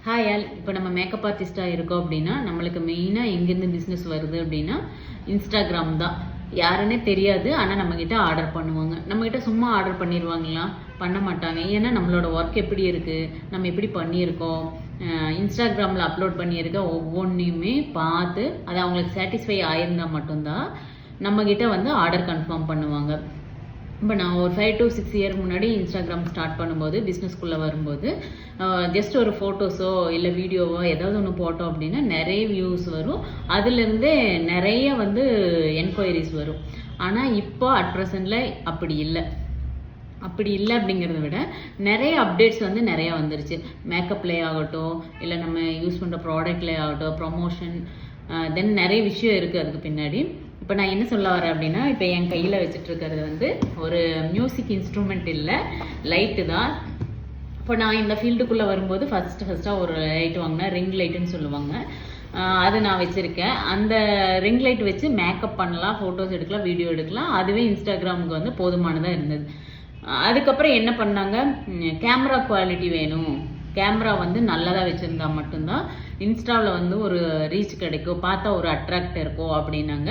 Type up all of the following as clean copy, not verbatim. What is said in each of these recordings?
Hi all. இப்போ நம்ம makeup ஆர்டிஸ்டாக இருக்கோம் அப்படின்னா நம்மளுக்கு மெயினாக எங்கேருந்து பிஸ்னஸ் வருது அப்படின்னா இன்ஸ்டாகிராம் தான். யாருன்னே தெரியாது, ஆனால் நம்மக்கிட்ட ஆர்டர் பண்ணுவாங்க. நம்மக்கிட்ட சும்மா ஆர்டர் பண்ணிடுவாங்களா? பண்ண மாட்டாங்க. ஏன்னா நம்மளோட ஒர்க் எப்படி இருக்குது, நம்ம எப்படி பண்ணியிருக்கோம், இன்ஸ்டாகிராமில் அப்லோட் பண்ணியிருக்க ஒவ்வொன்றையுமே பார்த்து அது அவங்களுக்கு சாட்டிஸ்ஃபை ஆயிருந்தால் மட்டும்தான் நம்மக்கிட்ட வந்து ஆர்டர் கன்ஃபார்ம் பண்ணுவாங்க. இப்போ நான் ஒரு 5 to 6 இயர் முன்னாடி இன்ஸ்டாகிராம் ஸ்டார்ட் பண்ணும்போது, பிஸ்னஸ்குள்ளே வரும்போது ஜஸ்ட் ஒரு ஃபோட்டோஸோ இல்லை வீடியோவோ ஏதாவது ஒன்று போட்டோம் அப்படின்னா நிறைய வியூஸ் வரும். அதுலேருந்தே நிறைய வந்து என்கொயரிஸ் வரும். ஆனால் இப்போ அட் ப்ரெசண்டில் அப்படி இல்லை. அப்படிங்கிறத விட நிறைய அப்டேட்ஸ் வந்து நிறையா வந்துருச்சு. மேக்கப்லேயே ஆகட்டும், இல்லை நம்ம யூஸ் பண்ணுற ப்ராடக்ட்லேயே ஆகட்டும், ப்ரொமோஷன், தென் நிறைய விஷயம் இருக்குது அதுக்கு பின்னாடி. இப்போ நான் என்ன சொல்ல வரேன் அப்படின்னா, இப்போ என் கையில் வச்சுட்ருக்கிறது வந்து ஒரு மியூசிக் இன்ஸ்ட்ருமெண்ட் இல்லை, லைட்டு தான். இப்போ நான் இந்த ஃபீல்டுக்குள்ளே வரும்போது ஃபஸ்ட்டாக ஒரு லைட் வாங்கினேன், ரிங் லைட்டுன்னு சொல்லுவாங்க. அது நான் வச்சுருக்கேன். அந்த ரிங் லைட் வச்சு மேக்கப் பண்ணலாம், ஃபோட்டோஸ் எடுக்கலாம், வீடியோ எடுக்கலாம். அதுவே இன்ஸ்டாகிராமுக்கு வந்து போதுமானதாக இருந்தது. அதுக்கப்புறம் என்ன பண்ணாங்க, கேமரா குவாலிட்டி வேணும், கேமரா வந்து நல்லதாக வச்சுருந்தா மட்டும்தான் இன்ஸ்டாவில் வந்து ஒரு ரீச் கிடைக்கும், பார்த்தா ஒரு அட்ராக்ட் இருக்கும் அப்படின்னாங்க.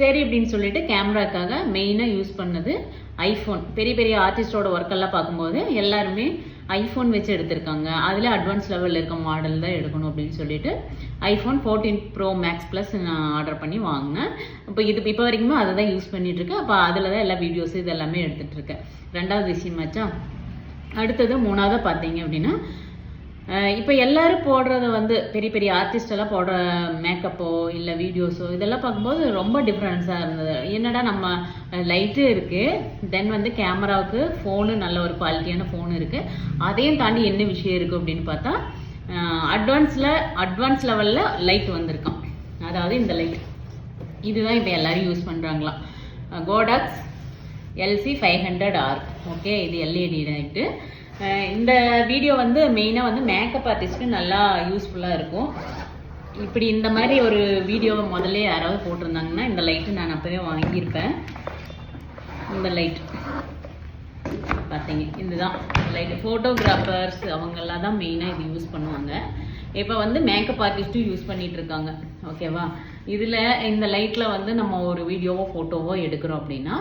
சரி அப்படின்னு சொல்லிட்டு கேமராக்காக மெயினாக யூஸ் பண்ணது ஐஃபோன். பெரிய பெரிய ஆர்டிஸ்டோட ஒர்க்கெல்லாம் பார்க்கும்போது எல்லாருமே ஐஃபோன் வச்சு எடுத்திருக்காங்க. அதில் அட்வான்ஸ் லெவலில் இருக்க மாடல் தான் எடுக்கணும் அப்படின்னு சொல்லிட்டு ஐஃபோன் 14 Pro Max Plus நான் ஆர்டர் பண்ணி வாங்கினேன். இப்போ வரைக்குமே அதை தான் யூஸ் பண்ணிகிட்ருக்கேன். அப்போ அதில் தான் எல்லா வீடியோஸ் இது எல்லாமே எடுத்துகிட்ருக்கேன். ரெண்டாவது விஷயமாச்சா. அடுத்தது மூணாவது பார்த்தீங்க அப்படின்னா, இப்போ எல்லோரும் போடுறத வந்து பெரிய பெரிய ஆர்டிஸ்டெல்லாம் போடுற மேக்கப்போ இல்லை வீடியோஸோ இதெல்லாம் பார்க்கும்போது ரொம்ப டிஃப்ரென்ஸாக இருந்தது. என்னடா நம்ம லைட்டு இருக்குது, தென் வந்து கேமராவுக்கு ஃபோனு நல்ல ஒரு குவாலிட்டியான ஃபோன் இருக்குது, அதையும் தாண்டி என்ன விஷயம் இருக்குது அப்படின்னு பார்த்தா அட்வான்ஸ் லெவலில் லைட் வந்திருக்கான். அதாவது இந்த லைட் இதுதான் இப்போ எல்லோரும் யூஸ் பண்ணுறாங்களாம். Godox LC500R. ஓகே, இது LED லைட்டு. இந்த வீடியோ வந்து மெயினாக வந்து மேக்கப் ஆர்டிஸ்ட்க்கு நல்லா யூஸ்ஃபுல்லாக இருக்கும். இப்படி இந்த மாதிரி ஒரு வீடியோவை முதல்ல யாராவது போட்டிருந்தாங்கன்னா இந்த லைட்டு நான் அப்போவே வாங்கியிருப்பேன். இந்த லைட் பார்த்தீங்க, இதுதான் லைட். ஃபோட்டோகிராஃபர்ஸ் அவங்கெல்லாம் தான் மெயினாக இது யூஸ் பண்ணுவாங்க. இப்போ வந்து மேக்கப் ஆர்டிஸ்ட்டும் யூஸ் பண்ணிகிட்டு இருக்காங்க. ஓகேவா? இதில் இந்த லைட்டில் வந்து நம்ம ஒரு வீடியோவோ ஃபோட்டோவோ எடுக்கிறோம் அப்படின்னா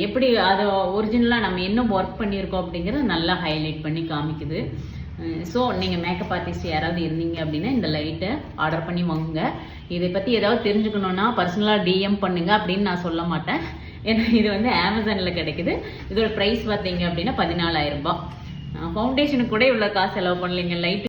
எப்படி அதை ஒரிஜினலாக நம்ம என்ன ஒர்க் பண்ணியிருக்கோம் அப்படிங்கிறத நல்லா ஹைலைட் பண்ணி காமிக்குது. ஸோ நீங்கள் மேக்கப் ஆர்டிஸ்ட் யாராவது இருந்தீங்க அப்படின்னா இந்த லைட்டை ஆர்டர் பண்ணி வாங்குங்க. இதை பற்றி ஏதாவது தெரிஞ்சுக்கணுன்னா பர்சனலாக DM பண்ணுங்க அப்படின்னு நான் சொல்ல மாட்டேன். ஏன்னா இது வந்து அமேசானில் கிடைக்குது. இதோட ப்ரைஸ் பார்த்தீங்க அப்படின்னா 14,000 ரூபாய். ஃபவுண்டேஷனுக்கு கூட இவ்வளோ காசு செலவு பண்ணலைங்க. லைட்